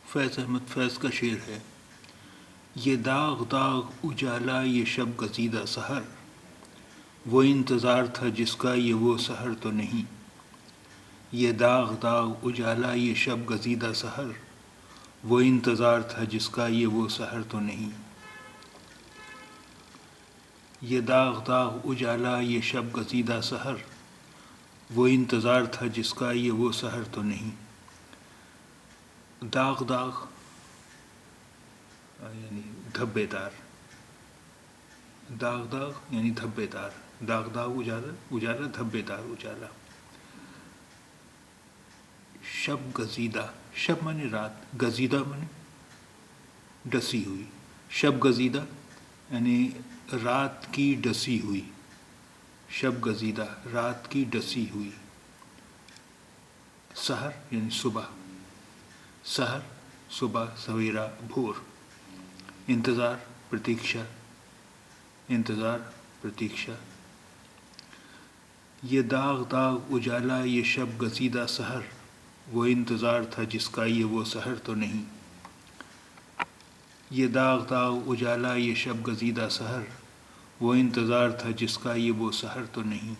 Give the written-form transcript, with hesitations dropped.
فیض احمد فیض کا شعر ہے، یہ داغ داغ اجالا یہ شب گزیدہ سحر، وہ انتظار تھا جس کا یہ وہ سحر تو نہیں۔ یہ داغ داغ اجالا یہ شب گزیدہ سحر، وہ انتظار تھا جس کا یہ وہ سحر تو نہیں۔ یہ داغ داغ اجالا یہ شب گزیدہ سحر، وہ انتظار تھا جس کا یہ وہ سحر تو نہیں۔ داغ داغ یعنی دھبے دار، داغ داغ یعنی دھبے دار، داغ داغ اجالا اجالا دھبے دار اجالا۔ شب گزیدہ، شب مانے رات، گزیدہ مانے ڈسی ہوئی، شب گزیدہ یعنی رات کی ڈسی ہوئی، شب گزیدہ رات کی ڈسی ہوئی۔ سحر یعنی صبح، سحر صبح سویرا بھور۔ انتظار پرتیکشا، انتظار پرتیکشا۔ یہ داغ داغ اجالا یہ شب گزیدہ سحر، وہ انتظار تھا جس کا یہ وہ سحر تو نہیں۔ یہ داغ داغ اجالا یہ شب گزیدہ سحر، وہ انتظار تھا جس کا یہ وہ سحر تو نہیں۔